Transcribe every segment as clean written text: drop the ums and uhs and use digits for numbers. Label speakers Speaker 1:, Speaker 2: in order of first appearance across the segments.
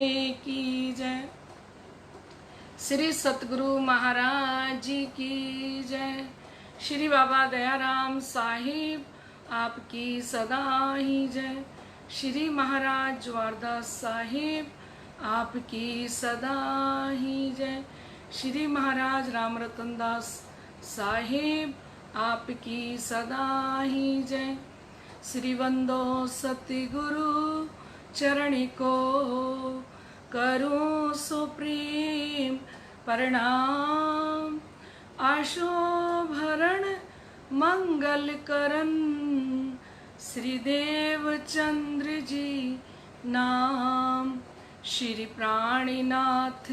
Speaker 1: की जय। श्री सतगुरु महाराज जी की जय। श्री बाबा दयाराम साहिब आपकी सदा ही जय। श्री महाराज ज्वारदास साहिब आपकी सदा ही जय। श्री महाराज राम रतन दास साहिब आपकी सदा ही जय। श्री वंदो सतगुरु चरण को करूं सुप्रीम प्रणाम। आशोभरण मंगल करन श्री देव चंद्र जी नाम। श्री प्राणीनाथ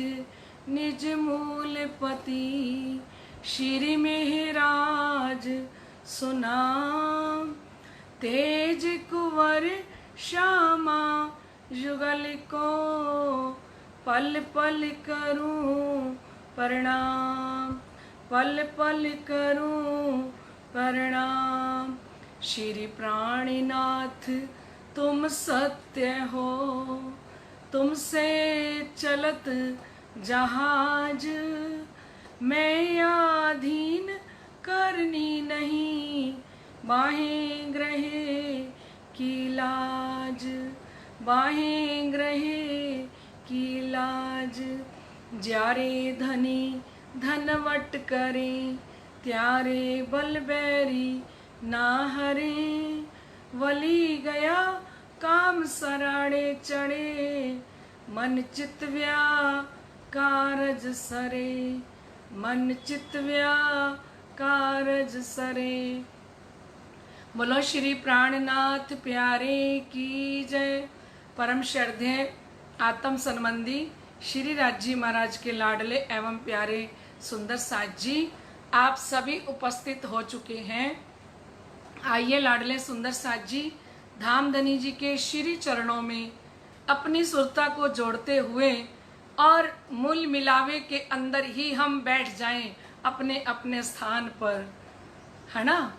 Speaker 1: निज मूलपति श्री मेहराज सुनाम। तेज कुंवर श्यामा युगल को पल पल करूं प्रणाम, पल पल करूं प्रणाम। श्री प्राणीनाथ तुम सत्य हो, तुमसे चलत जहाज मैं अधीन करनी नहीं। बाहें ग्रहे की लाज, बाहें ग्रहे की लाज। जारे धनी धनवट करे त्यारे बलबैरी ना हरे। वली गया काम सराड़े चढ़े मन चित व्या कारज सरे, मन चित व्या कारज सरे। बोलो श्री प्राणनाथ प्यारे की जय। परम श्रद्धेय आत्म संबंधी श्री राज जी महाराज के लाडले एवं प्यारे सुंदर साथ जी आप सभी उपस्थित हो चुके हैं। आइए लाडले सुंदर साथ जी धामधनी जी के श्री चरणों में अपनी सुरता को जोड़ते हुए और मूल मिलावे के अंदर ही हम बैठ जाएं अपने अपने स्थान पर, है ना।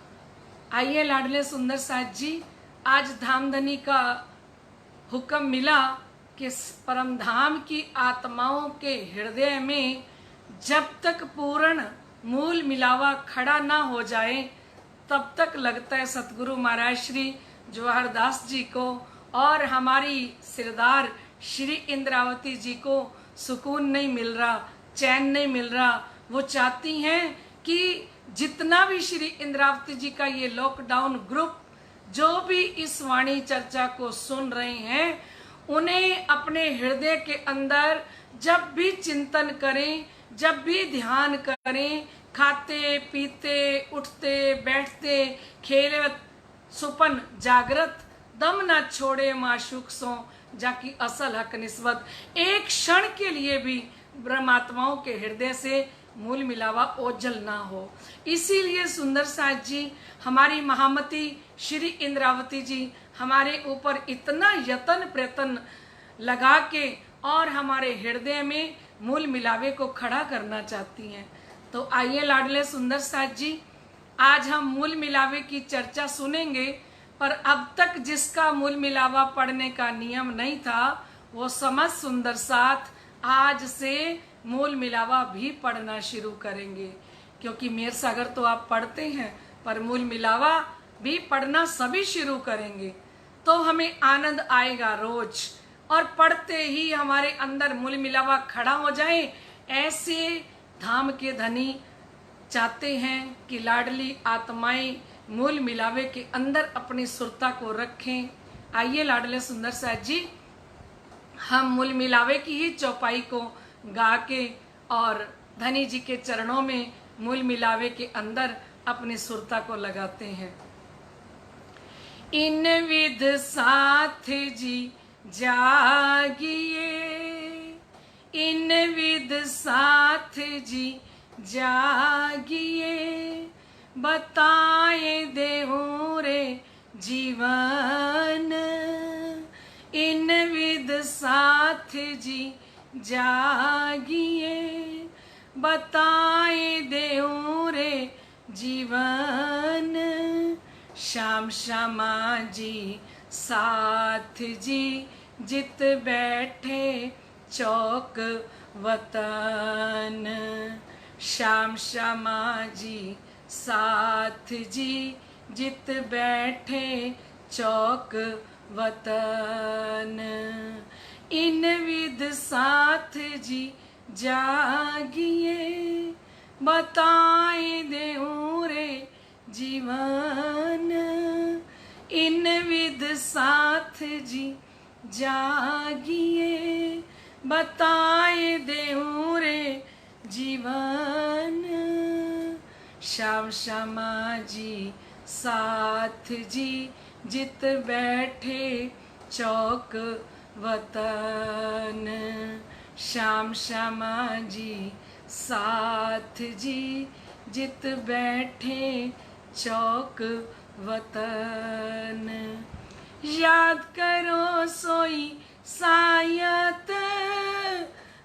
Speaker 1: आइए लाडले सुंदर साथ जी, आज धामधनी का हुक्म मिला कि परम धाम की आत्माओं के हृदय में जब तक पूर्ण मूल मिलावा खड़ा ना हो जाए तब तक लगता है सतगुरु महाराज श्री जवाहरदास जी को और हमारी सिरदार श्री इंद्रावती जी को सुकून नहीं मिल रहा, चैन नहीं मिल रहा। वो चाहती हैं कि जितना भी श्री इंद्रावती जी का ये लॉकडाउन ग्रुप जो भी इस वाणी चर्चा को सुन रहे हैं उन्हें अपने हृदय के अंदर जब भी चिंतन करें, जब भी ध्यान करें, खाते पीते उठते बैठते खेले सुपन जागृत दम ना छोड़े माशूक सो जाकी असल हक निस्बत। एक क्षण के लिए भी ब्रह्मात्माओं के हृदय से मूल मिलावा ओझल ना हो। इसीलिए सुंदर साथ जी हमारी महामती श्री इंद्रावती जी हमारे ऊपर इतना यत्न प्रयत्न लगा के और हमारे हृदय में मूल मिलावे को खड़ा करना चाहती हैं। तो आइए लाडले सुंदर साथ जी आज हम मूल मिलावे की चर्चा सुनेंगे। पर अब तक जिसका मूल मिलावा पढ़ने का नियम नहीं था वो समझ सुंदर साथ आज से मूल मिलावा भी पढ़ना शुरू करेंगे, क्योंकि मेर सागर तो आप पढ़ते हैं पर मूल मिलावा भी पढ़ना सभी शुरू करेंगे तो हमें आनंद आएगा रोज। और पढ़ते ही हमारे अंदर मूल मिलावा खड़ा हो जाए, ऐसे धाम के धनी चाहते हैं कि लाडली आत्माएं मूल मिलावे के अंदर अपनी सुरता को रखें। आइए लाडले सुंदर साथ जी हम मूल मिलावे की ही चौपाई को गा के और धनी जी के चरणों में मूल मिलावे के अंदर अपनी सुरता को लगाते हैं। इन विध साथ जी जागिए, इन विध साथ जी जागिए। बताए देहूं रे जीवन, इन विध साथ जी जागिए। बताए देहूं रे जीवन। श्याम श्यामा जी साथ जी जित बैठे चौक वतन। श्याम श्यामा जी साथ जी जित बैठे चौक वतन। इन विध साथ जी जागिए, बताए देऊं रे जीवन। इन विध साथ जी जागिए, बताए देऊं रे जीवन। श्याम श्यामा जी साथ जी जित बैठे चौक वतन। श्याम श्यामा जी साथ जी जित बैठे चौक वतन। याद करो सोई सायत,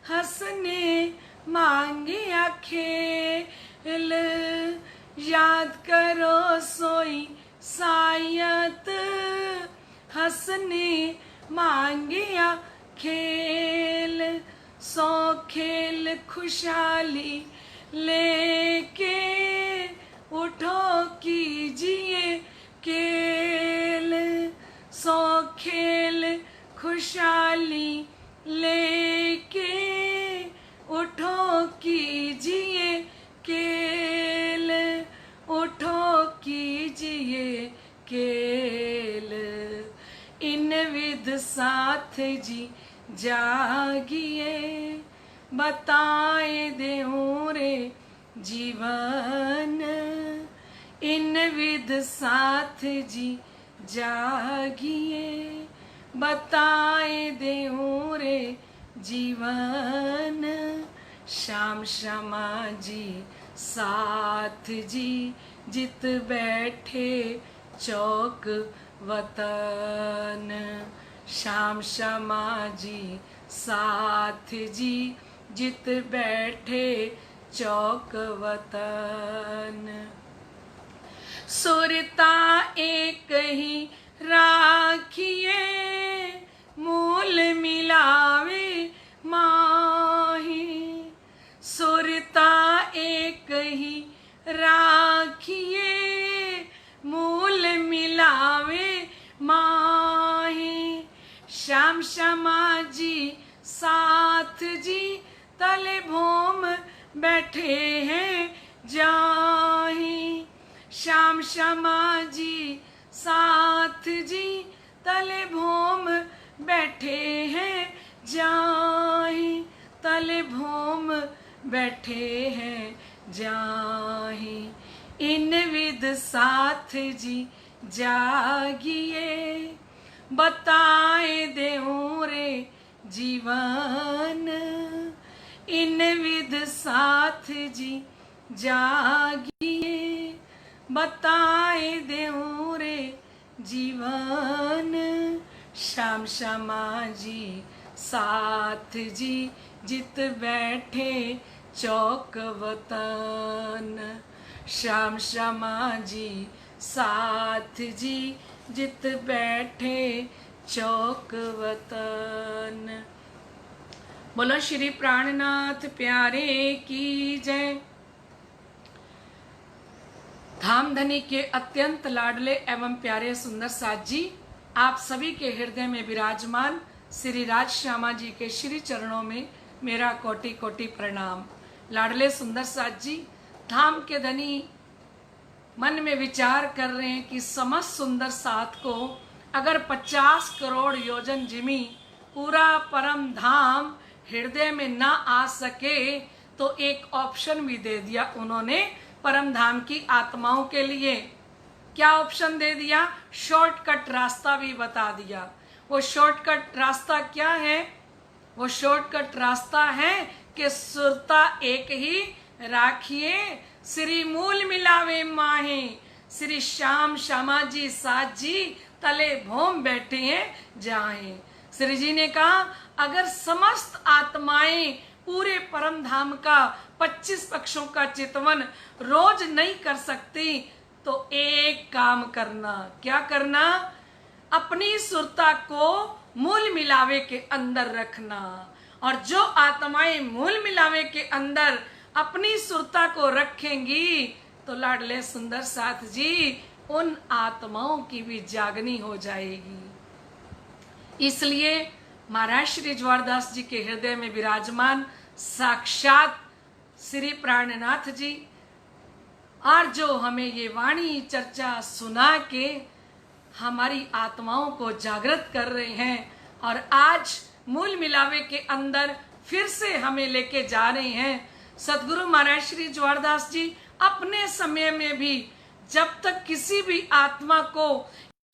Speaker 1: हंसने मांगे खेल। याद करो सोई सायत, हंसने मांगे खेल। सो खेल खुशहाली लेके, उठो कीजिए खेल। सो खेल खुशहाली लेके, उठो कीजिए खेल। उठो कीजिए खेल। इन विध साथ जी जागिए, बताए देऊं रे जीवन। इन विध साथ जी जागिए, बताए देऊं रे जीवन। श्याम श्यामा जी साथ जी जित बैठे चौक वतन। श्याम श्यामा जी साथ जी जित बैठे चौक वतन। सुरता एक ही राखिए, मूल मिलावे माही। सुरता एक ही राखिए, मूल मिलावे माही। श्याम श्यामा जी साथ जी तले भोम बैठे हैं जाही। श्याम श्यामा जी साथ जी तले भोम बैठे हैं जाही। तले भोम बैठे हैं जाही। इन विध साथ जी जागिए, बताए देऊं रे जीवन। इन विध साथ जी जागिए, बताए देऊं रे जीवन। श्याम श्यामा जी साथ जी जित बैठे चौक वतन। श्याम श्यामा जी साथ जी जित बैठे चौक वतन। बोलो श्री प्राणनाथ प्यारे की जय। धामधनी के अत्यंत लाडले एवं प्यारे सुंदर साथ जी, आप सभी के हृदय में विराजमान श्री राज श्यामा जी के श्री चरणों में मेरा कोटि कोटि प्रणाम। लाडले सुंदर साथ जी, धाम के धनी मन में विचार कर रहे हैं कि समस्त सुंदर साथ को अगर 50 करोड़ योजन जिमी पूरा परम धाम हृदय में ना आ सके तो एक ऑप्शन भी दे दिया उन्होंने परम धाम की आत्माओं के लिए। क्या ऑप्शन दे दिया? शॉर्टकट रास्ता भी बता दिया। वो शॉर्टकट रास्ता क्या है? वो शॉर्टकट रास्ता है कि सुरता एक ही राखिए, श्री मूल मिलावे माहे। श्री श्याम श्यामा जी साथ जी तले भोम बैठे हैं जाए। श्री जी ने कहा अगर समस्त आत्माएं पूरे परम धाम का 25 पक्षों का चितवन रोज नहीं कर सकती तो एक काम करना। क्या करना? अपनी सुरता को मूल मिलावे के अंदर रखना। और जो आत्माएं मूल मिलावे के अंदर अपनी सुरता को रखेंगी तो लाडले सुंदर साथ जी उन आत्माओं की भी जागनी हो जाएगी। इसलिए महाराज श्री ज्वारदास जी के हृदय में विराजमान साक्षात श्री प्राणनाथ जी और जो हमें ये वाणी चर्चा सुना के हमारी आत्माओं को जागृत कर रहे हैं और आज मूल मिलावे के अंदर फिर से हमें लेके जा रहे हैं। सदगुरु महाराज श्री ज्वारदास जी अपने समय में भी जब तक किसी भी आत्मा को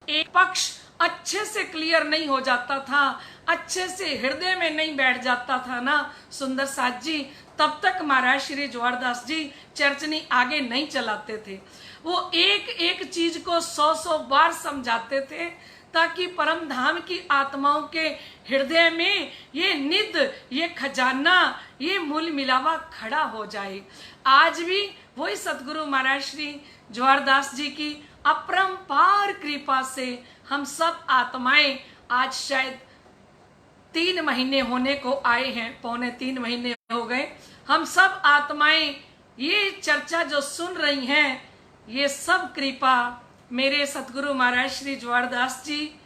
Speaker 1: एक पक्ष अच्छे से क्लियर नहीं हो जाता था, अच्छे से हृदय में नहीं बैठ जाता था ना सुंदर साथ जी, तब तक महाराज श्री ज्वारदास जी चर्चनी आगे नहीं चलाते थे। वो एक एक चीज को 100 बार समझाते थे ताकि परम धाम की आत्माओं के हृदय में ये निध, ये खजाना, ये मूल मिलावा खड़ा हो जाए। आज भी वही सतगुरु महाराज श्री ज्वारदास जी की अपरंपार कृपा से हम सब आत्माएं आज शायद 3 महीने होने को आए हैं, पौने 3 महीने हो गए। हम सब आत्माएं ये चर्चा जो सुन रही हैं, ये सब कृपा मेरे सतगुरु महाराज श्री ज्वारदास जी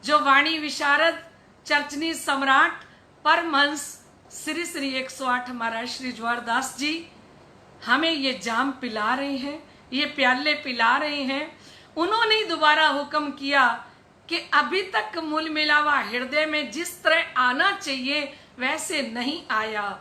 Speaker 1: जो वाणी विशारद चर्चनी सम्राट परमहंस श्री श्री 108 महाराज श्री ज्वारदास जी हमें ये जाम पिला रहे हैं, ये प्याले पिला रहे हैं। उन्होंने ही दोबारा हुक्म किया कि अभी तक मूल मिलावा हृदय में जिस तरह आना चाहिए वैसे नहीं आया।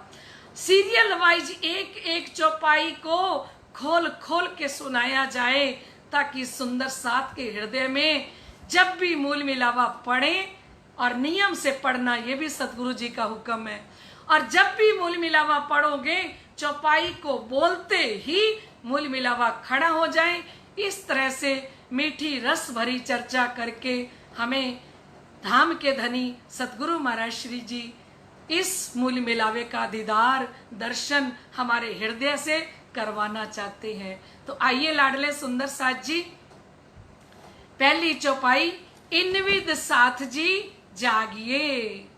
Speaker 1: सीरियल वाइज एक एक चौपाई को खोल खोल के सुनाया जाए ताकि सुंदर साथ के हृदय में जब भी मूल मिलावा पढ़े, और नियम से पढ़ना ये भी सतगुरु जी का हुक्म है, और जब भी मूल मिलावा पढ़ोगे चौपाई को बोलते ही मूल मिलावा खड़ा हो जाए। इस तरह से मीठी रस भरी चर्चा करके हमें धाम के धनी सतगुरु महाराज श्री जी इस मूल मिलावे का दीदार दर्शन हमारे हृदय से करवाना चाहते हैं। तो आइए लाडले सुंदर साथ जी, पहली चौपाई इनविद साथ जी जागिए।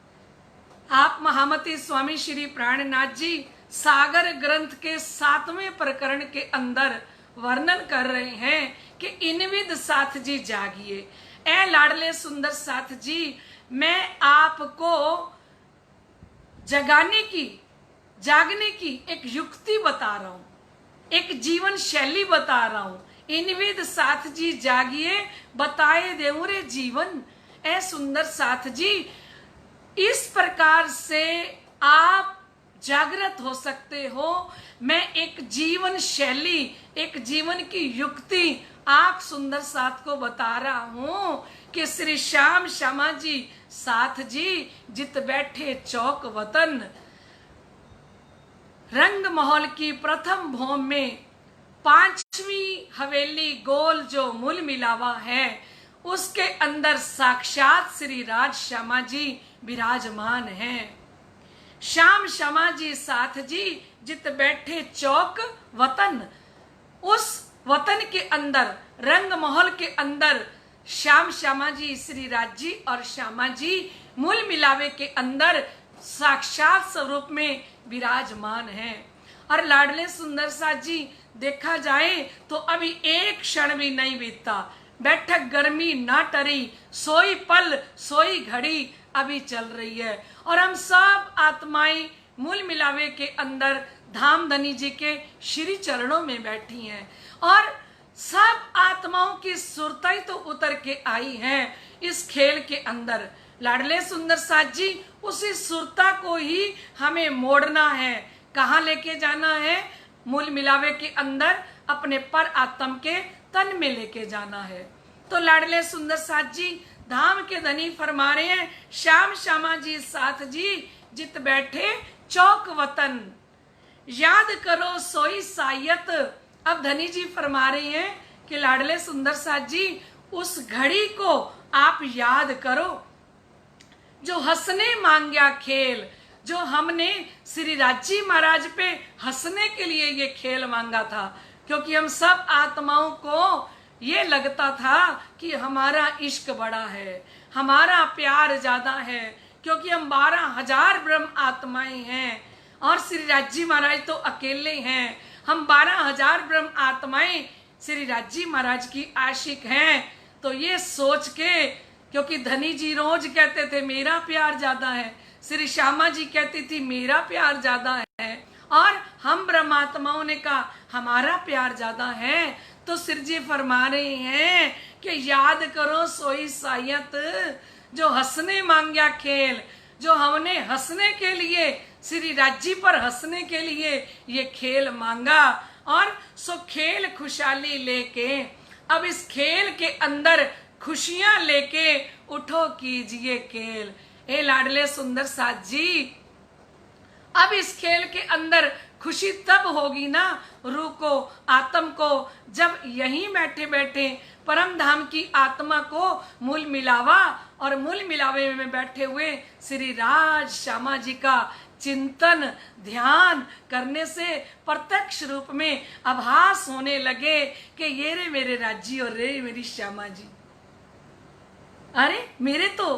Speaker 1: आप महामती स्वामी श्री प्राणनाथ जी सागर ग्रंथ के 7वें प्रकरण के अंदर वर्णन कर रहे हैं कि इनविद साथ जी जागिए। ए लाडले सुंदर साथ जी, मैं आपको जगाने की, जागने की एक युक्ति बता रहा हूं, एक जीवन शैली बता रहा हूं। इनविद साथ जी जागिए, बताए देऊं रे जीवन। ए सुंदर साथ जी, इस प्रकार से आप जागृत हो सकते हो। मैं एक जीवन शैली, एक जीवन की युक्ति आप सुंदर साथ को बता रहा हूं कि श्री श्याम श्यामा जी साथ जी जित बैठे चौक वतन, रंग महल की प्रथम भौम में 5वीं हवेली गोल जो मूल मिलावा है उसके अंदर साक्षात श्री राज श्यामा जी विराजमान हैं। श्याम श्यामा जी साथ जी जित बैठे चौक वतन, उस वतन के अंदर, रंग महल के अंदर श्याम श्यामा जी, श्री राज जी और श्यामा जी मूल मिलावे के अंदर साक्षात स्वरूप में विराजमान हैं। और लाडले सुंदर साथ जी, देखा जाए तो अभी एक क्षण भी नहीं बीतता, बैठक गर्मी ना टरी, सोई पल सोई घड़ी अभी चल रही है और हम सब आत्माएं मूल मिलावे के अंदर धाम धनी जी के श्री चरणों में बैठी हैं और सब आत्माओं की सुरताई तो उतर के आई है इस खेल के अंदर। लाडले सुंदर साथ जी, उसी सुरता को ही हमें मोड़ना है। कहाँ लेके जाना है? मूल मिलावे के अंदर अपने पर आत्म के तन में लेके जाना है। तो लाडले सुंदर साथ जी धाम के धनी फरमा रहे हैं, श्याम श्यामा जी साथ जी जित बैठे चौक वतन, याद करो सोई सायत। अब धनी जी फरमा रहे हैं कि लाडले सुंदर साथ जी उस घड़ी को आप याद करो जो हंसने मांग्या खेल, जो हमने श्री राजी महाराज पे हंसने के लिए ये खेल मांगा था, क्योंकि हम सब आत्माओं को ये लगता था कि हमारा इश्क बड़ा है, हमारा प्यार ज्यादा है, क्योंकि हम 12,000 ब्रह्म आत्माएं हैं और श्री राजी महाराज तो अकेले हैं। हम 12,000 ब्रह्म आत्माएं श्री राजी महाराज की आशिक हैं। तो ये सोच के, क्योंकि धनी जी रोज कहते थे मेरा प्यार ज्यादा है, श्री श्यामा जी कहती थी मेरा प्यार ज्यादा है, और हम ब्रह्मात्माओं ने कहा हमारा प्यार ज्यादा है। तो सिर जी फरमा रहे हैं कि याद करो सोई सायत जो हंसने मांग्या खेल, जो हमने हंसने के लिए श्री राजी पर हंसने के लिए ये खेल मांगा, और सो खेल खुशहाली लेके अब इस खेल के अंदर खुशियां लेके उठो कीजिए खेल। ए लाडले सुंदर साथ जी, अब इस खेल के अंदर खुशी तब होगी ना रूह को, आत्म को, जब यहीं बैठे बैठे परम धाम की आत्मा को मूल मिलावा और मूल मिलावे में बैठे हुए श्री राज श्यामा जी का चिंतन ध्यान करने से प्रत्यक्ष रूप में आभास होने लगे कि ये रे मेरे राजी और रे मेरी श्यामा जी, अरे मेरे तो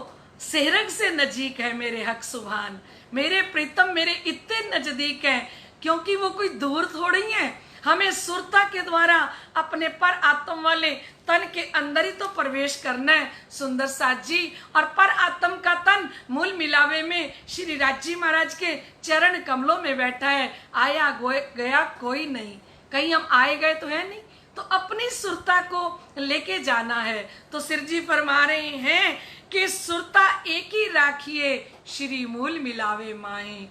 Speaker 1: सेहरग से नजीक है मेरे हक सुभान, मेरे प्रीतम मेरे इतने नजदीक हैं, क्योंकि वो कोई दूर थोड़ी है। हमें सुरता के द्वारा अपने पर आत्म वाले तन के अंदर ही तो प्रवेश करना है सुंदर साथ जी। और पर आत्म का तन मूल मिलावे में श्री राजी महाराज के चरण कमलों में बैठा है। आया गया कोई नहीं, कहीं हम आए गए तो है नहीं, तो अपनी सुरता को लेके जाना है। तो सिर जी फरमा रहे हैं कि सुरता एक ही राखिए श्री मूल मिलावे माए।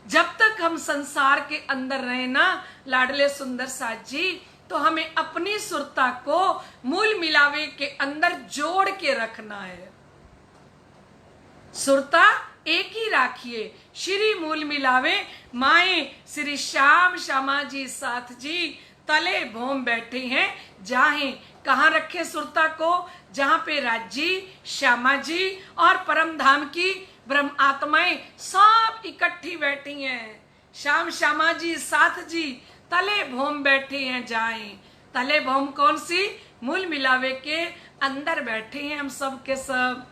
Speaker 1: जब तक हम संसार के अंदर रहे ना लाडले सुंदर साथ जी, तो हमें अपनी सुरता को मूल मिलावे के अंदर जोड़ के रखना है। सुरता एक ही राखिए श्री मूल मिलावे माए। श्री श्याम श्यामा जी साथ जी तले भोम बैठे हैं, जाहे कहाँ रखे सुरता को, जहां पे राजी श्यामा जी और परम धाम की ब्रह्म आत्माएं सब इकट्ठी बैठी हैं। श्याम श्यामा जी साथ जी तले भोम बैठे हैं, जाए तले भोम कौन सी, मूल मिलावे के अंदर बैठे हैं हम सब के सब।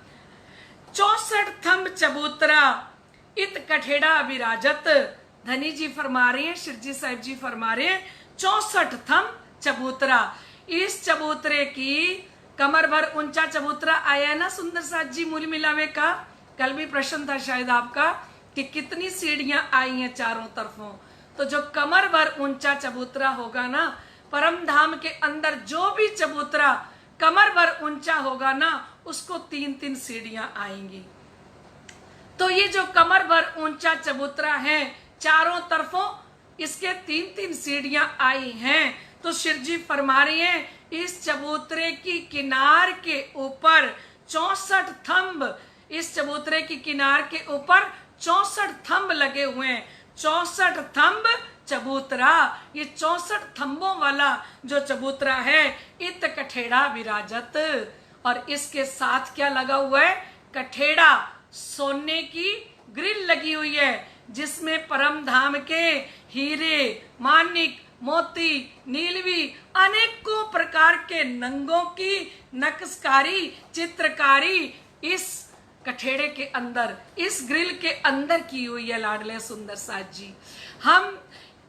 Speaker 1: 64 थंब चबूतरा इत कठेड़ा विराजत, धनी जी फरमा रहे हैं, शिरजी साहिब जी फरमा रहे हैं 64 थंब चबूतरा। इस चबूतरे की कमर भर ऊंचा चबूतरा आया ना सुंदर साथ जी मूल मिलावे का। कल भी प्रश्न था शायद आपका कि कितनी सीढ़ियां आई हैं चारों तरफों, तो जो कमर भर ऊंचा चबूतरा होगा ना परम धाम के अंदर, जो भी चबूतरा कमर भर ऊंचा होगा ना उसको 3-3 सीढ़ियां आएंगी। तो ये जो कमर भर ऊंचा चबूतरा है चारों तरफों इसके 3-3 सीढ़ियां आई हैं। तो शिरजी फरमा रही हैं इस चबूतरे की किनार के ऊपर 64 थंब, इस चबूतरे की किनार के ऊपर 64 थंब लगे हुए हैं। 64 थंब चबूतरा, ये 64 थंबों वाला जो चबूतरा है इत कठेड़ा विराजत। और इसके साथ क्या लगा हुआ है, कठेड़ा, सोने की ग्रिल लगी हुई है जिसमें परम धाम के हीरे मानिक मोती नीलवी अनेकों प्रकार के नंगों की नक्शकारी चित्रकारी इस कठेड़े के अंदर, इस ग्रिल के अंदर की हुई है लाडले सुंदर साथ जी। हम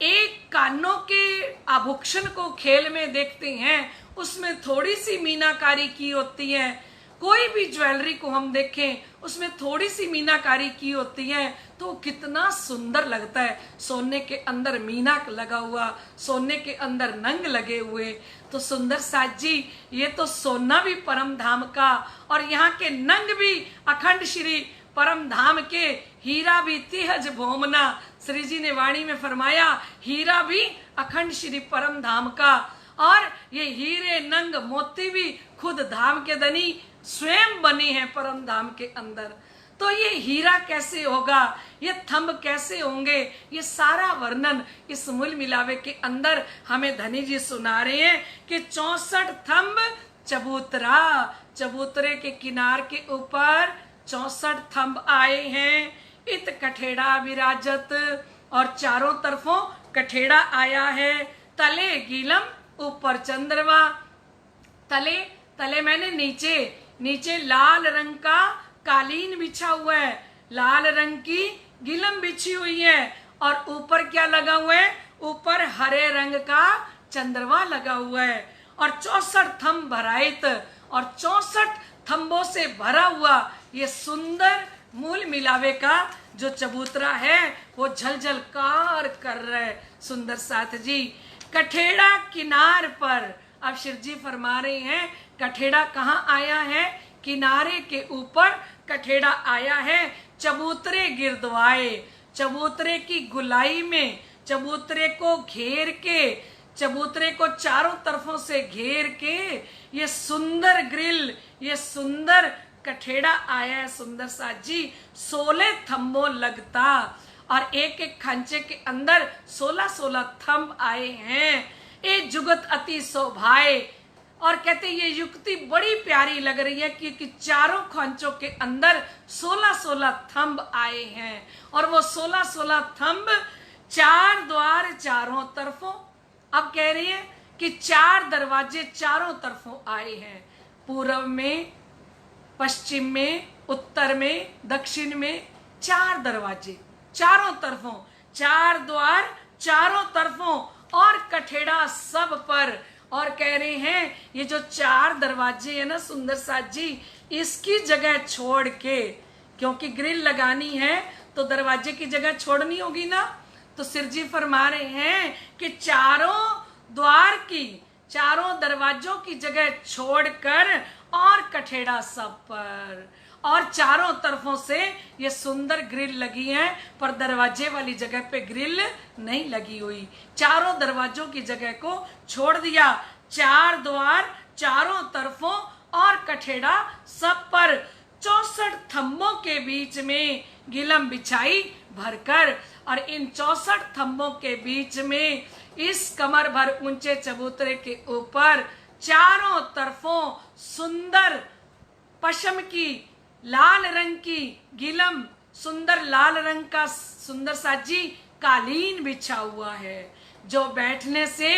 Speaker 1: एक कानों के आभूषण को खेल में देखते हैं, उसमें थोड़ी सी मीनाकारी की होती है। कोई भी ज्वेलरी को हम देखें उसमें थोड़ी सी मीनाकारी की होती है तो कितना सुंदर लगता है। सोने के अंदर मीना लगा हुआ, सोने के अंदर नंग लगे हुए। तो सुंदर साथ जी ये तो सोना भी परम धाम का और यहाँ के नंग भी अखंड श्री परम धाम के, हीरा भी तिहज भोमना। श्री जी ने वाणी में फरमाया हीरा भी अखंड श्री परम धाम का, और ये हीरे नंग मोती भी खुद धाम के धनी स्वयं बने हैं परम धाम के अंदर। तो ये हीरा कैसे होगा, ये थंब कैसे होंगे, ये सारा वर्णन इस मूल मिलावे के अंदर हमें धनी जी सुना रहे हैं कि 64 थंब चबूतरा, चबूतरे के किनार के ऊपर 64 थंब आए हैं। इत कठेड़ा विराजत, और चारों तरफों कठेड़ा आया है। तले गीलम ऊपर चंद्रमा, तले तले मैंने नीचे, नीचे लाल रंग का कालीन बिछा हुआ है, लाल रंग की गिलम बिछी हुई है, और ऊपर क्या लगा हुआ है, ऊपर हरे रंग का चंद्रमा लगा हुआ है, और 64 थंब भराइत, और 64 थंबों से भरा हुआ ये सुंदर मूल मिलावे का जो चबूतरा है वो झलझल कार कर रहा है। सुंदर साथ जी, कठेड़ा किनार पर, अब शिव जी फरमा रहे हैं कठेड़ा कहाँ आया है, किनारे के ऊपर कठेड़ा आया है, चबूतरे गिरदवाए, चबूतरे की गुलाई में, चबूतरे को घेर के, चबूतरे को चारों तरफों से घेर के ये सुंदर ग्रिल, ये सुंदर कठेड़ा आया है। सुंदर साथ जी, 16 थंबों लगता, और एक एक खांचे के अंदर 16-16 थंब आए हैं। ये जुगत अति शोभाए, और कहते ये युक्ति बड़ी प्यारी लग रही है क्योंकि चारों खांचों के अंदर 16-16 थंब आए हैं, और वो 16-16 थंब 4 द्वार चारों तरफों। अब कह रही है कि 4 दरवाजे चारों तरफों आए हैं, पूर्व में, पश्चिम में, उत्तर में, दक्षिण में, 4 दरवाजे चारों तरफों, 4 द्वार चारों तरफों, और कठेड़ा सब पर। और कह रहे हैं ये जो 4 दरवाजे है ना सुंदर साथ जी, इसकी जगह छोड़ के, क्योंकि ग्रिल लगानी है तो दरवाजे की जगह छोड़नी होगी ना, तो सिर जी फरमा रहे हैं कि चारों द्वार की, चारों दरवाजों की जगह छोड़कर, और कठेड़ा सब पर, और चारों तरफों से ये सुंदर ग्रिल लगी है, पर दरवाजे वाली जगह पे ग्रिल नहीं लगी हुई, चारों दरवाजों की जगह को छोड़ दिया, 4 द्वार चारों तरफों, और कठेड़ा सब पर, 64 थंबों के बीच में गिलम बिछाई भरकर, और इन 64 थंबों के बीच में इस कमर भर ऊंचे चबूतरे के ऊपर चारों तरफों सुंदर पशम की लाल रंग की गिलम, सुंदर लाल रंग का सुंदर सा जी कालीन बिछा हुआ है, जो बैठने से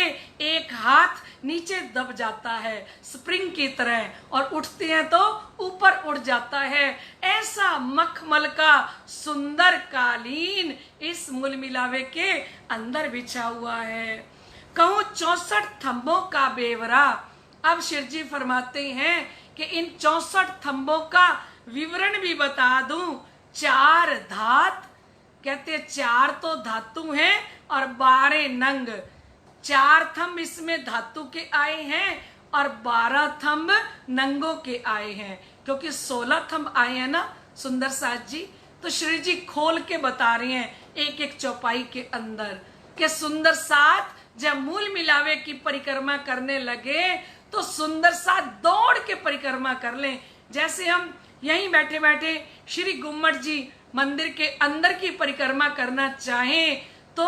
Speaker 1: एक हाथ नीचे दब जाता है स्प्रिंग की तरह, और उठते हैं तो ऊपर उड़ जाता है, ऐसा मखमल का सुंदर कालीन इस मूल मिलावे के अंदर बिछा हुआ है। कहूं 64 थंबों का बेवरा। अब शिवजी फरमाते हैं कि इन 64 थंबों का विवरण भी बता दूं। 4 धात, कहते 4 तो धातु हैं और 12 नंग, 4 थंब इसमें धातु के आए हैं और 12 थंब नंगों के आए हैं, क्योंकि 16 थंब आए हैं ना सुंदर साथ जी। तो श्री जी खोल के बता रहे हैं एक एक चौपाई के अंदर कि सुंदर साथ जब मूल मिलावे की परिक्रमा करने लगे तो सुंदर साथ दौड़ के परिक्रमा कर लें। जैसे हम यहीं बैठे बैठे श्री गुम्मट जी मंदिर के अंदर की परिक्रमा करना चाहें तो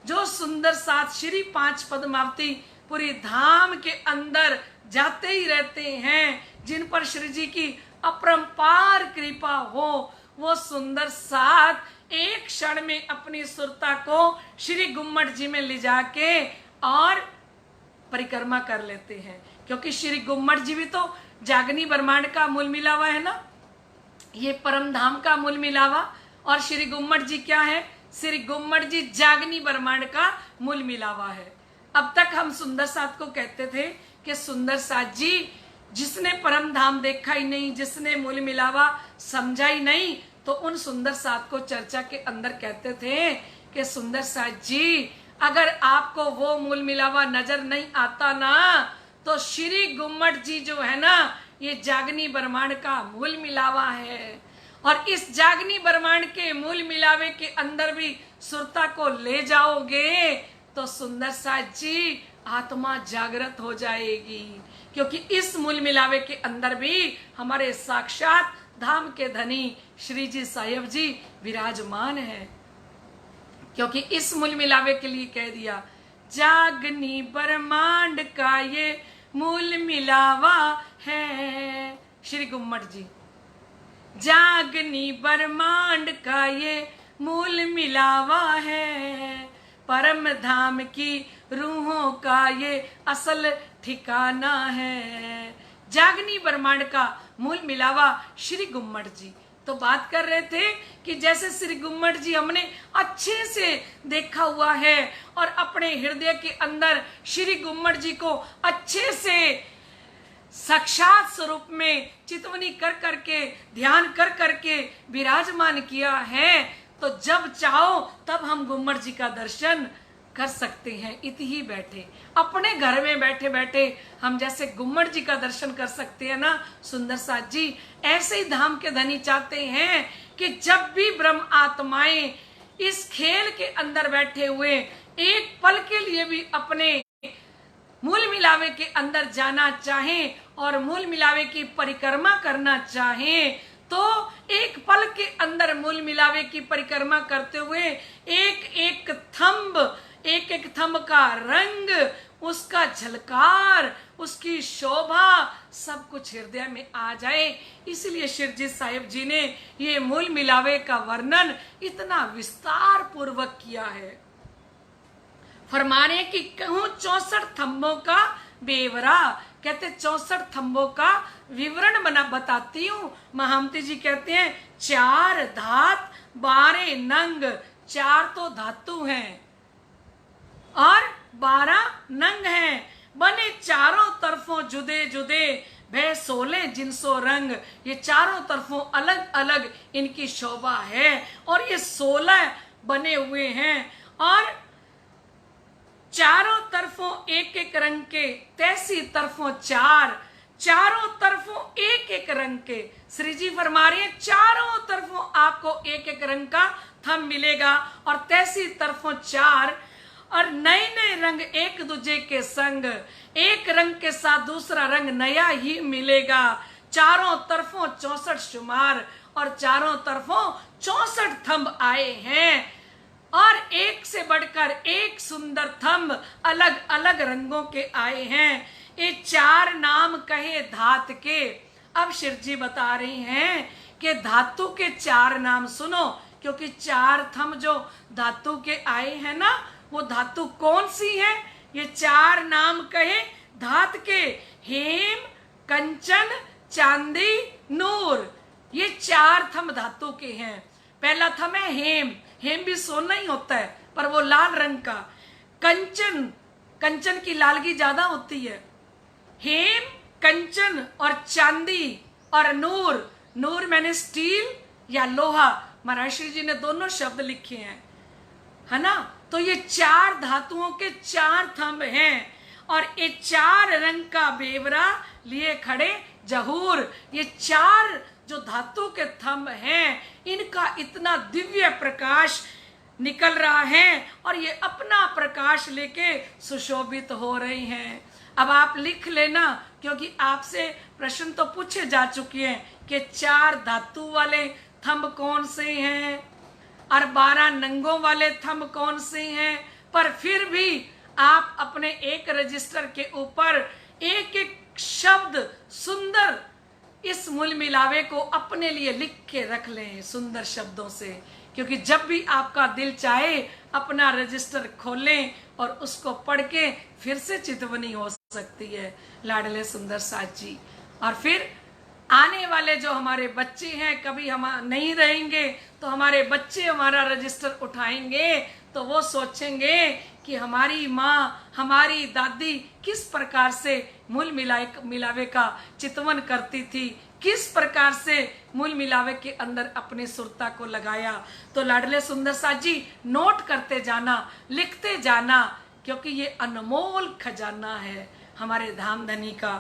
Speaker 1: जो सुंदर साथ श्री 5 पद्मावती पूरी धाम के अंदर जाते ही रहते हैं, जिन पर श्री जी की अपरंपार कृपा हो, वो सुंदर साथ एक क्षण में अपनी सुरता को श्री गुम्मट जी में ले जाके और परिक्रमा कर लेते हैं। क्योंकि श्री गुम्मट जी भी तो जागनी ब्रह्मांड का मूल मिलावा है ना, ये परम धाम का मूल मिलावा, और श्री गुम्मट जी क्या है? श्री गुम्मट जी जागनी ब्रह्मांड का मूल मिलावा है। अब तक हम सुंदर साथ को कहते थे कि सुंदर साथ जी जिसने परम धाम देखा ही नहीं, जिसने मूल मिलावा समझा ही नहीं, तो उन सुंदर साथ को चर्चा के अंदर कहते थे कि सुंदर साथ जी अगर आपको वो मूल मिलावा नजर नहीं आता ना, तो श्री गुम्मट जी जो है ना, ये जागनी ब्रह्मांड का मूल मिलावा है। और इस जागनी ब्रह्मांड के मूल मिलावे के अंदर भी सुरता को ले जाओगे तो सुंदर साथ जी आत्मा जागृत हो जाएगी, क्योंकि इस मूल मिलावे के अंदर भी हमारे साक्षात धाम के धनी श्री जी साहेब जी विराजमान है। क्योंकि इस मूल मिलावे के लिए कह दिया जागनी ब्रह्मांड का ये मूल मिलावा है। श्री गुम्मट जी जागनी ब्रह्मांड का ये मूल मिलावा है, परम धाम की रूहों का ये असल ठिकाना है। जागनी ब्रह्मांड का मूल मिलावा श्री गुम्मट जी। तो बात कर रहे थे कि जैसे श्री गुम्मट जी हमने अच्छे से देखा हुआ है और अपने हृदय के अंदर श्री गुम्मट जी को अच्छे से साक्षात स्वरूप में चितवनी कर करके ध्यान कर करके विराजमान किया है, तो जब चाहो तब हम गुम्मट जी का दर्शन कर सकते हैं। इति ही बैठे अपने घर में बैठे बैठे हम जैसे गुम्मट जी का दर्शन कर सकते हैं ना सुंदर साथ जी, ऐसे ही धाम के धनी चाहते हैं कि जब भी ब्रह्म आत्माएं इस खेल के अंदर बैठे हुए एक पल के लिए भी अपने मूल मिलावे के अंदर जाना चाहें और मूल मिलावे की परिक्रमा करना चाहें, तो एक पल के अंदर मूल मिलावे की परिक्रमा करते हुए एक एक थंब का रंग, उसका झलकार, उसकी शोभा सब कुछ हृदय में आ जाए। इसलिए शिरजी साहिब जी ने ये मूल मिलावे का वर्णन इतना विस्तार पूर्वक किया है। फरमा रहे कि कहूं 64 थंबों का बेवरा, कहते 64 थंबों का विवरण बना बताती हूँ। महामती जी कहते हैं 4 धात 12 नंग, 4 तो धातु हैं और 12 नंग हैं, बने चारों तरफों जुदे जुदे, भय 16 जिनसो रंग। ये चारों तरफों अलग अलग इनकी शोभा है और ये 16 बने हुए हैं और चारों तरफों एक एक रंग के, तैसी तरफों 4, चारों तरफों एक एक रंग के। श्री जी फरमा रहे हैं चारों तरफों आपको एक एक रंग का थंब मिलेगा और तैसी तरफों 4, और नए नए रंग एक दूजे के संग, एक रंग के साथ दूसरा रंग नया ही मिलेगा। चारों तरफों 64 शुमार और चारों तरफों 64 थंब आए हैं और एक से बढ़कर एक सुंदर थंब अलग अलग रंगों के आए हैं। ये 4 नाम कहे धात के। अब शिवजी बता रहे हैं कि धातु के 4 नाम सुनो, क्योंकि 4 थंब जो धातु के आए हैं ना, वो धातु कौन सी है? ये 4 नाम कहे धात के, हेम, कंचन, चांदी, नूर। ये 4 थंब धातु के हैं। पहला थंब है हेम, हेम भी सोना ही होता है पर वो लाल रंग का। कंचन, कंचन की लालगी ज्यादा होती है। हेम, कंचन और चांदी और नूर, नूर मैंने स्टील या लोहा, महर्षि जी ने दोनों शब्द लिखे हैं, है ना। तो ये 4 धातुओं के 4 थंब हैं और ये 4 रंग का बेवरा लिए खड़े जहूर। ये 4 जो धातु के थंब हैं, इनका इतना दिव्य प्रकाश निकल रहा है और ये अपना प्रकाश लेके सुशोभित हो रही हैं। अब आप लिख लेना, क्योंकि आपसे प्रश्न तो पूछे जा चुके हैं कि 4 धातु वाले थंब कौन से हैं और 12 नंगों वाले थंब कौन से हैं, पर फिर भी आप अपने एक रजिस्टर के ऊपर एक एक शब्द सुंदर इस मूल मिलावे को अपने लिए लिख के रख लें सुंदर शब्दों से, क्योंकि जब भी आपका दिल चाहे अपना रजिस्टर खोलें और उसको पढ़ के फिर से चितवनी हो सकती है लाडले सुंदर साथ जी। और फिर आने वाले जो हमारे बच्चे हैं, कभी हम नहीं रहेंगे तो हमारे बच्चे हमारा रजिस्टर उठाएंगे तो वो सोचेंगे कि हमारी माँ, हमारी दादी किस प्रकार से मूल मिलावे का चितवन करती थी, किस प्रकार से मूल मिलावे के अंदर अपनी सुरता को लगाया। तो लाडले सुंदर साथ जी नोट करते जाना, लिखते जाना, क्योंकि ये अनमोल खजाना है हमारे धाम धनी का।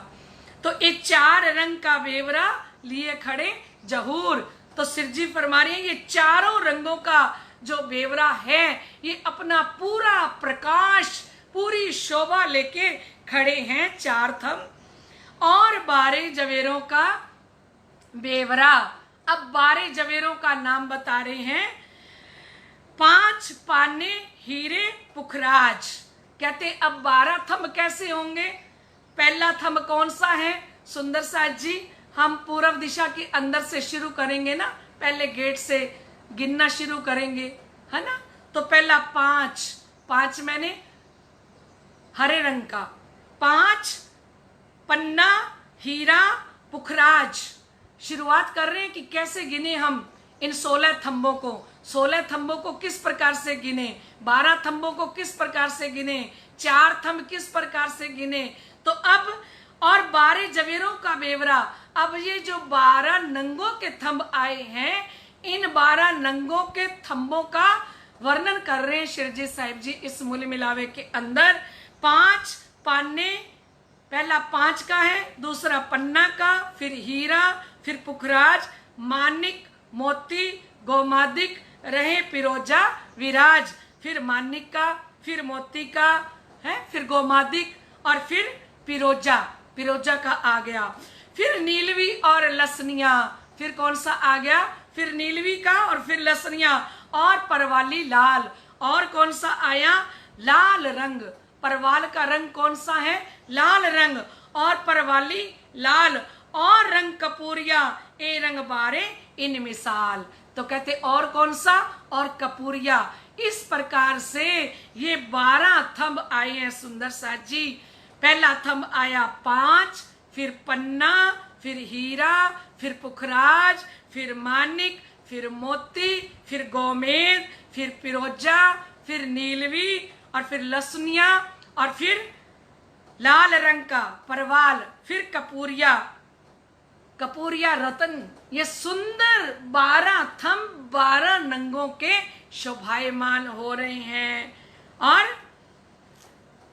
Speaker 1: तो ये 4 रंग का बेवरा लिए खड़े जहूर। तो सिरजी फरमा रही है ये चारों रंगों का जो बेवरा है, ये अपना पूरा प्रकाश, पूरी शोभा लेके खड़े हैं 4 थंब और 12 जवेरों का बेवरा। अब 12 जवेरों का नाम बता रहे हैं। 5 पाने हीरे पुखराज। कहते अब 12 थंब कैसे होंगे? पहला थंब कौन सा है सुंदर साथ जी? हम पूर्व दिशा के अंदर से शुरू करेंगे ना, पहले गेट से गिनना शुरू करेंगे, है ना। तो पहला 5, 5 मैंने हरे रंग का, 5 पन्ना, हीरा, पुखराज। शुरुआत कर रहे हैं कि कैसे गिने हम इन 16 थंबों को। 16 थंबों को किस प्रकार से गिने, 12 थंबों को किस प्रकार से गिने, 4 थंब किस प्रकार से गिने। तो अब और 12 जवेरों का बेवरा। अब ये जो 12 नंगों के थंब आए हैं, इन 12 नंगों के थंबों का वर्णन कर रहे हैं शिरजी साहिब जी इस मूल मिलावे के अंदर। 5 पाने, पहला 5 का है, दूसरा पन्ना का, फिर हीरा, फिर पुखराज, मानिक, मोती, गोमादिक, रहे पिरोजा विराज। फिर मानिक का, फिर मोती का है, फिर गोमादिक और फिर पिरोजा, पिरोजा का आ गया। फिर नीलवी और लसनिया, फिर कौन सा आ गया, फिर नीलवी का और फिर लसनिया और परवाली लाल। और कौन सा आया, लाल रंग। परवाल का रंग कौन सा है, लाल रंग, और परवाली लाल, और रंग कपूरिया, ए रंग बारे इन मिसाल। तो कहते और कौन सा, और कपूरिया। इस प्रकार से ये 12 थंब आए हैं सुंदर साथ जी। पहला थंब आया 5, फिर पन्ना, फिर हीरा, फिर पुखराज, फिर मानिक, फिर मोती, फिर गोमेद, फिर पिरोजा, फिर नीलवी और फिर लसनिया और फिर लाल रंग का परवाल, फिर कपूरिया, कपूरिया रतन। ये सुंदर 12 थंब 12 नंगों के शोभायमान हो रहे हैं। और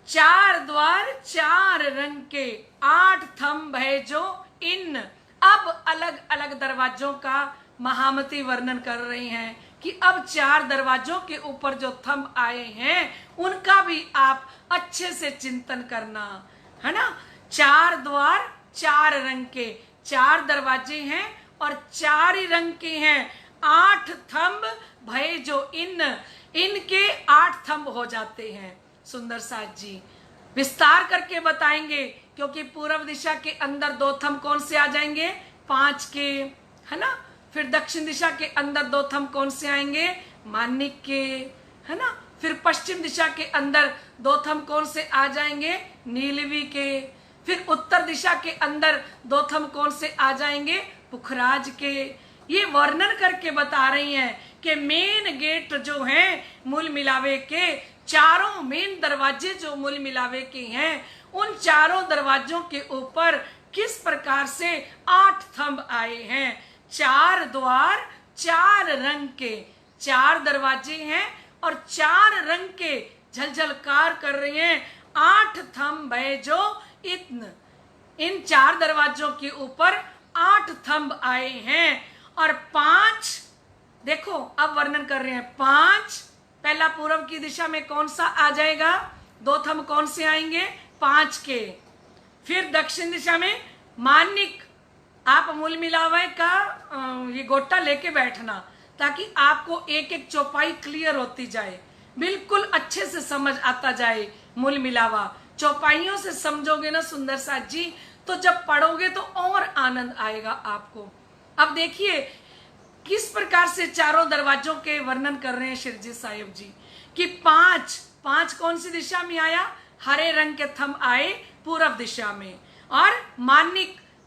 Speaker 1: 4 द्वार 4 रंग के 8 थंब है जो इन। अब अलग अलग दरवाजों का महामती वर्णन कर रहे हैं कि अब 4 दरवाजों के ऊपर जो थंब आए हैं उनका भी आप अच्छे से चिंतन करना है ना। 4 द्वार 4 रंग के, 4 दरवाजे हैं और 4 ही रंग के हैं। 8 थंब भय जो इनके 8 थंब हो जाते हैं। सुंदर साथ जी विस्तार करके बताएंगे, क्योंकि पूर्व दिशा के अंदर 2 थंब कौन से आ जाएंगे, 5 के, है ना। फिर दक्षिण दिशा के अंदर 2 थंब कौन से आएंगे, मानिक के, है ना। फिर पश्चिम दिशा के अंदर 2 थंब कौन से आ जाएंगे, नीलवी के। फिर उत्तर दिशा के अंदर 2 थंब कौन से आ जाएंगे, पुखराज के। ये वर्णन करके बता रही हैं कि मेन गेट जो है मूल मिलावे के, चारों मेन दरवाजे जो मूल मिलावे के हैं, उन चारों दरवाजों के ऊपर किस प्रकार से 8 थंब आए हैं। 4 द्वार 4 रंग के, 4 दरवाजे हैं और 4 रंग के झलझलकार कर रहे हैं। 8 थंब है जो इन 4 दरवाजों के ऊपर 8 थंब आए हैं। और 5 देखो अब वर्णन कर रहे हैं। 5 पहला पूर्व की दिशा में कौन सा आ जाएगा, 2 थंब कौन से आएंगे, 5 के। फिर दक्षिण दिशा में मानिक। आप मूल मिलावे का ये गोटा लेके बैठना ताकि आपको एक एक चौपाई क्लियर होती जाए, बिल्कुल अच्छे से समझ आता जाए मूल मिलावा। चौपाइयों से समझोगे ना सुंदर साथ जी, तो जब पढ़ोगे तो और आनंद आएगा आपको। अब देखिए किस प्रकार से चारों दरवाजों के वर्णन कर रहे हैं शिरजी साहिब जी कि 5 कौन सी दिशा में आया, हरे रंग के थंब आए पूर्व दिशा में। और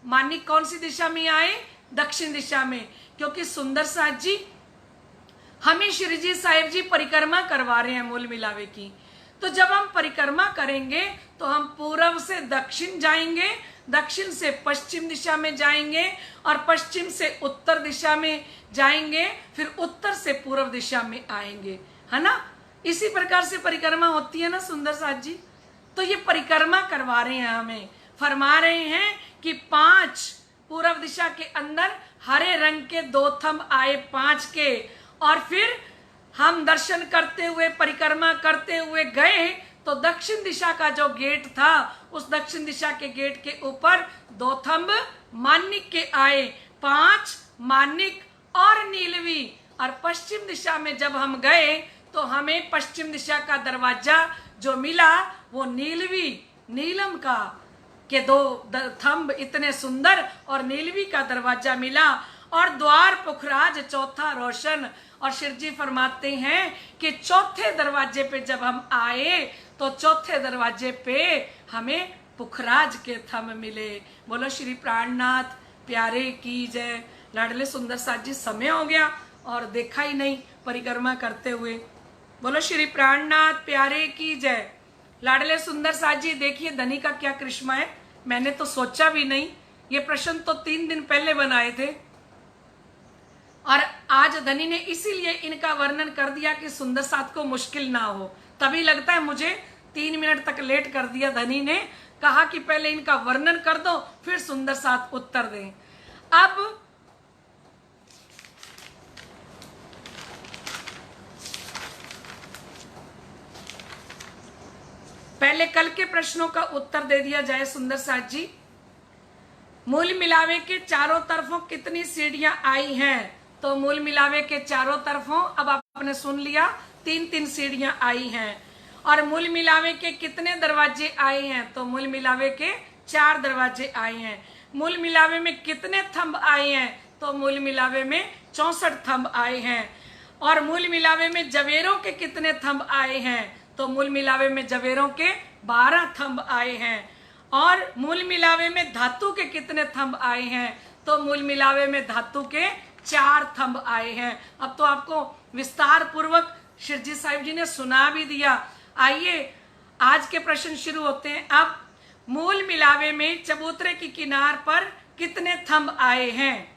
Speaker 1: मानिक कौन सी दिशा में आए, दक्षिण दिशा में। क्योंकि सुंदर साथ जी हमें शिरजी साहिब जी परिक्रमा करवा रहे हैं मूल मिलावे की। तो जब हम परिक्रमा करेंगे तो हम पूर्व से दक्षिण जाएंगे, दक्षिण से पश्चिम दिशा में जाएंगे और पश्चिम से उत्तर दिशा में जाएंगे, फिर उत्तर से पूर्व दिशा में आएंगे, है ना। इसी प्रकार से परिक्रमा होती है ना सुंदर साथ जी। तो ये परिक्रमा करवा रहे हैं, हमें फरमा रहे हैं कि 5 पूर्व दिशा के अंदर हरे रंग के 2 थंब आए 5 के। और फिर हम दर्शन करते हुए परिक्रमा करते हुए गए तो दक्षिण दिशा का जो गेट था, उस दक्षिण दिशा के गेट के ऊपर 2 थंब मानिक के आए, 5 मानिक और नीलवी। और पश्चिम दिशा में जब हम गए तो हमें पश्चिम दिशा का दरवाजा जो मिला वो नीलवी, नीलम का के 2 थंब इतने सुंदर और नीलवी का दरवाजा मिला। और द्वार पुखराज चौथा रोशन। और शिव जी फरमाते हैं कि चौथे दरवाजे पे जब हम आए तो चौथे दरवाजे पे हमें पुखराज के थम मिले। बोलो श्री प्राणनाथ प्यारे की जय। लाडले सुंदर साथ जी समय हो गया और देखा ही नहीं परिक्रमा करते हुए। बोलो श्री प्राणनाथ प्यारे की जय। लाडले सुंदर साथ जी देखिए धनी का क्या करिश्मा है, मैंने तो सोचा भी नहीं। ये प्रश्न तो 3 दिन पहले बनाए थे और आज धनी ने इसीलिए इनका वर्णन कर दिया कि सुंदर साथ को मुश्किल ना हो। तभी लगता है मुझे 3 मिनट तक लेट कर दिया धनी ने, कहा कि पहले इनका वर्णन कर दो फिर सुंदर साथ उत्तर दें। अब पहले कल के प्रश्नों का उत्तर दे दिया जाए। सुंदर साथ जी, मूल मिलावे के चारों तरफों कितनी सीढ़ियां आई हैं? तो मूल मिलावे के चारों तरफों अब आपने सुन लिया 3-3 सीढ़ियां आई हैं। और मूल मिलावे के कितने दरवाजे आए हैं? तो मूल मिलावे के 4 दरवाजे आए हैं। मूल मिलावे में कितने थंब आए हैं? तो मूल मिलावे में 64 थंब आए हैं। और मूल मिलावे में जवेरों के कितने थंब आए हैं? तो मूल मिलावे में जवेरों के 12 थंब आए हैं। और मूल मिलावे में धातु के कितने थंब आए हैं? तो मूल मिलावे में धातु के 4 थंब आए हैं। अब तो आपको विस्तार पूर्वक शिरजी साहिब जी ने सुना भी दिया। आइए आज के प्रश्न शुरू होते हैं। अब मूल मिलावे में चबूतरे की किनार पर कितने थंब आए हैं?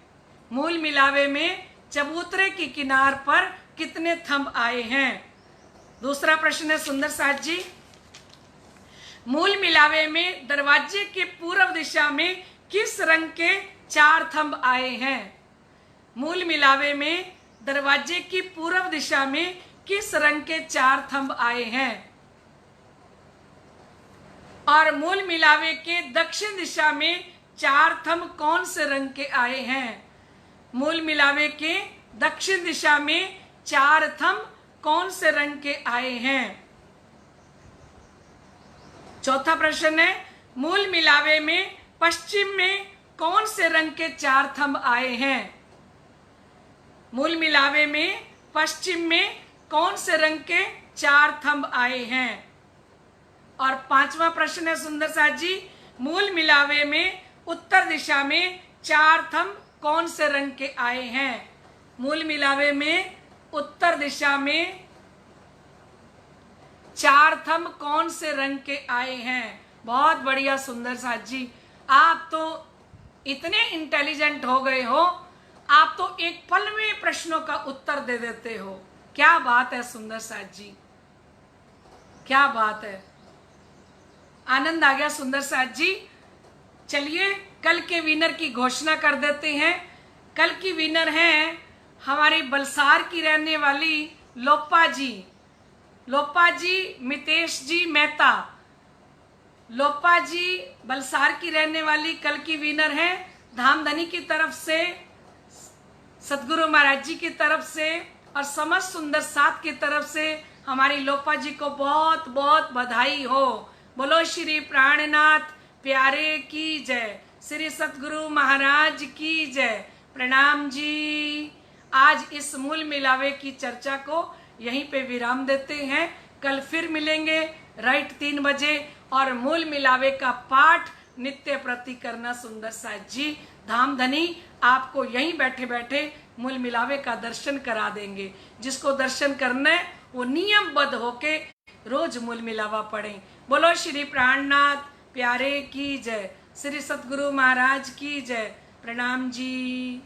Speaker 1: मूल मिलावे में चबूतरे की किनार पर कितने थंब आए हैं? दूसरा प्रश्न है सुंदर साथ जी, मूल मिलावे में दरवाजे के पूर्व दिशा में किस रंग के 4 थंब आए हैं? मूल मिलावे में दरवाजे की पूर्व दिशा में किस रंग के 4 थंब आए हैं? और मूल मिलावे के दक्षिण दिशा में 4 थंब कौन से रंग के आए हैं? मूल मिलावे के दक्षिण दिशा में 4 थंब कौन से रंग के आए हैं? चौथा प्रश्न है, मूल मिलावे में पश्चिम में कौन से रंग के 4 थंब आए हैं? मूल मिलावे में पश्चिम में कौन से रंग के 4 थंब आए हैं? और 5वां प्रश्न है सुंदर साथ जी, मूल मिलावे में उत्तर दिशा में 4 थंब कौन से रंग के आए हैं? मूल मिलावे में उत्तर दिशा में 4 थंब कौन से रंग के आए हैं? बहुत बढ़िया सुंदर साथ जी, आप तो इतने इंटेलिजेंट हो गए हो, आप तो एक पल में प्रश्नों का उत्तर दे देते हो। क्या बात है सुंदर साथ जी, क्या बात है, आनंद आ गया सुंदर साथ जी। चलिए कल के विनर की घोषणा कर देते हैं। कल की विनर हैं हमारी बलसार की रहने वाली लोपा जी। लोपा जी मितेश जी मेहता, लोपा जी बलसार की रहने वाली कल की विनर हैं। धामधनी की तरफ से, सतगुरु महाराज जी की तरफ से और समस्त सुंदर साथ की तरफ से हमारी लोपा जी को बहुत बहुत बधाई हो। बोलो श्री प्राणनाथ प्यारे की जय, श्री सतगुरु महाराज की जय। प्रणाम जी। आज इस मूल मिलावे की चर्चा को यहीं पे विराम देते हैं। कल फिर मिलेंगे राइट 3 बजे और मूल मिलावे का पाठ नित्य प्रति करना सुंदर साथ जी। धामधनी आपको यहीं बैठे बैठे मूल मिलावे का दर्शन करा देंगे। जिसको दर्शन करना है वो नियमबद्ध होके रोज मूल मिलावा पढ़ें। बोलो श्री प्राणनाथ प्यारे की जय, श्री सतगुरु महाराज की जय। प्रणाम जी।